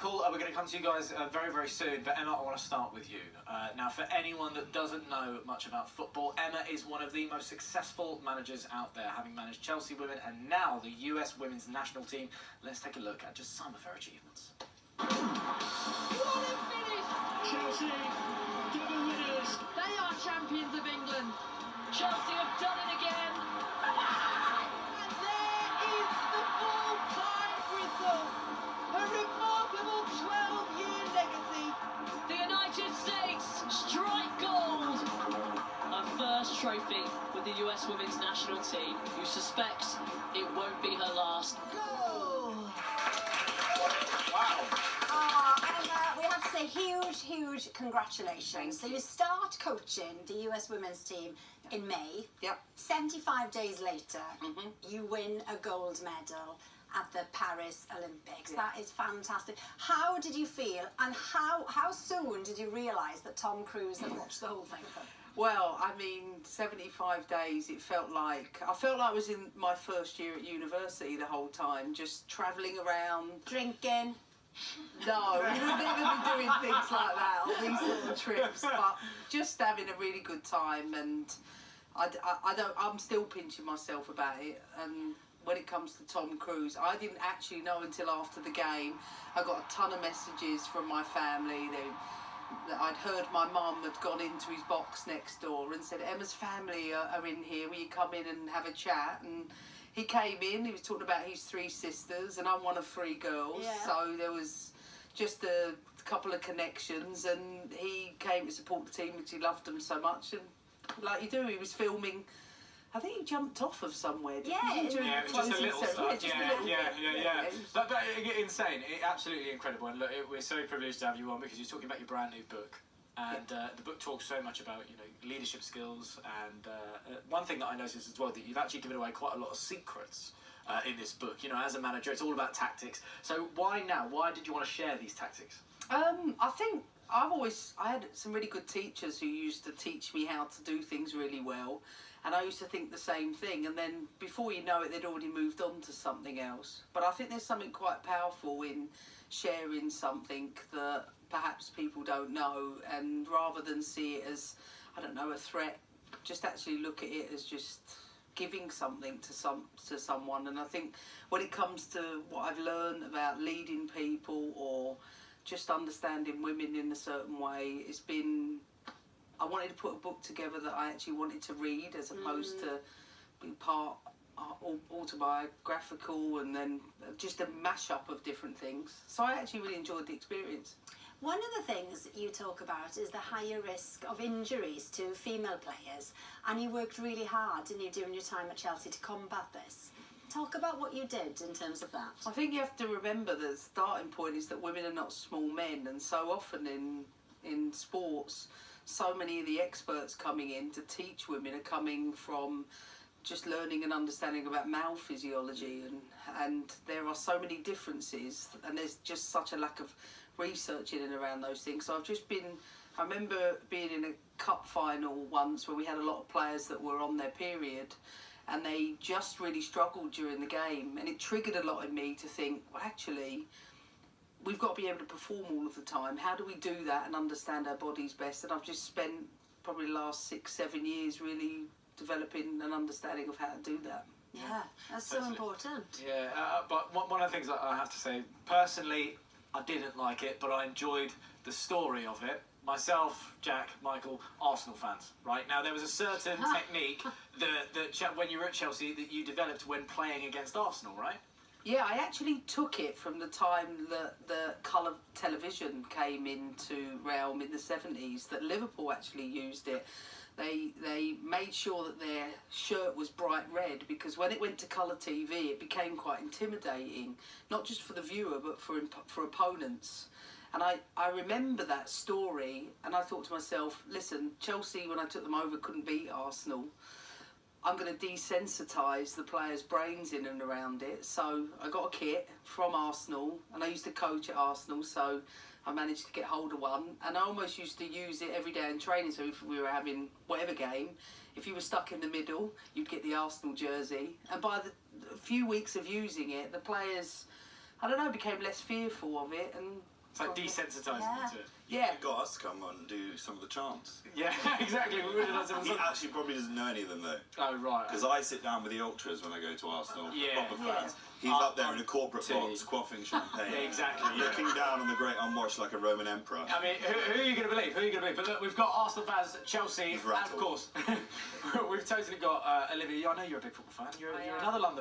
Michael, we're going to come to you guys very, very soon, but Emma, I want to start with you. Now, for anyone that doesn't know much about football, Emma is one of the most successful managers out there, having managed Chelsea women and now the US women's national team. Let's take a look at just some of her achievements. What a finish! Chelsea, double winners. They are champions of England. Chelsea have done it again. And there is the full-time whistle. A remarkable 12-year legacy. The United States strike gold. Her first trophy with the US women's national team, who suspects it won't be her last. Goal! Wow. Emma, we have to say huge congratulations. So you start coaching the US women's team in May. Yep. 75 days later, you win a gold medal at the Paris Olympics. Yeah. That is fantastic. How did you feel, and how soon did you realise that Tom Cruise had watched the whole thing? Well, I mean, 75 days, I felt like I was in my first year at university the whole time, just travelling around. Drinking. No, we were never be doing things like that on these sort of trips, but just having a really good time. And I'm still pinching myself about it. And when it comes to Tom Cruise, I didn't actually know until after the game. I got a ton of messages from my family. That I'd heard my mum had gone into his box next door and said, Emma's family are in here, will you come in and have a chat? And he came in, he was talking about his 3 sisters, and I'm one of 3 girls, Yeah. so there was just a couple of connections, and he came to support the team because he loved them so much, and like you do, he was filming. I think he jumped off of somewhere, didn't he? Yeah, Yeah, it was just a little stuff. Yeah. But insane, absolutely incredible. And look, we're so privileged to have you on because you're talking about your brand new book. And the book talks so much about leadership skills. And one thing that I noticed as well, that you've actually given away quite a lot of secrets in this book. As a manager, it's all about tactics. So why now? Why did you want to share these tactics? I think I had some really good teachers who used to teach me how to do things really well. And I used to think the same thing, and then before you know it, they'd already moved on to something else. But I think there's something quite powerful in sharing something that perhaps people don't know, and rather than see it as, I don't know, a threat, just actually look at it as just giving something to someone. And I think when it comes to what I've learned about leading people or just understanding women in a certain way, it's been, I wanted to put a book together that I actually wanted to read, as opposed to be part autobiographical and then just a mashup of different things. So I actually really enjoyed the experience. One of the things you talk about is the higher risk of injuries to female players, and you worked really hard, didn't you, during your time at Chelsea to combat this. Talk about what you did in terms of that. I think you have to remember the starting point is that women are not small men, and so often in sports, so many of the experts coming in to teach women are coming from just learning and understanding about male physiology, and there are so many differences, and there's just such a lack of research in and around those things. So I remember being in a cup final once where we had a lot of players that were on their period, and they just really struggled during the game, and it triggered a lot in me to think, well, actually, we've got to be able to perform all of the time. How do we do that and understand our bodies best? And I've just spent probably the last 6-7 years really developing an understanding of how to do that. Yeah, that's so important. Yeah, but one of the things that I have to say, personally, I didn't like it, but I enjoyed the story of it. Myself, Jack, Michael, Arsenal fans, right? Now, there was a certain technique that when you were at Chelsea that you developed when playing against Arsenal, right? Yeah, I actually took it from the time that the colour television came into realm in the 70s, that Liverpool actually used it. They made sure that their shirt was bright red, because when it went to colour TV, it became quite intimidating, not just for the viewer, but for opponents. And I remember that story, and I thought to myself, listen, Chelsea, when I took them over, couldn't beat Arsenal. I'm going to desensitise the players' brains in and around it. So I got a kit from Arsenal, and I used to coach at Arsenal, so I managed to get hold of one. And I almost used to use it every day in training. So if we were having whatever game, if you were stuck in the middle, you'd get the Arsenal jersey. And by the few weeks of using it, the players I don't know, became less fearful of it, and It's like desensitising Yeah. them to it. yeah. He got us to come on and do some of the chants. Yeah, exactly. We would have done some He actually probably doesn't know any of them though. Oh, right. Because I sit down with the ultras when I go to Arsenal, Yeah. proper Yeah. fans. He's up there in a corporate tea. box, quaffing champagne, Exactly, yeah. looking down on the great unwashed like a Roman emperor. I mean, who are you going to believe? Who are you going to believe? But look, we've got Arsenal fans, Chelsea, He's and of rattled. course, we've totally got Olivia. I know you're a big football fan. You're I am. another London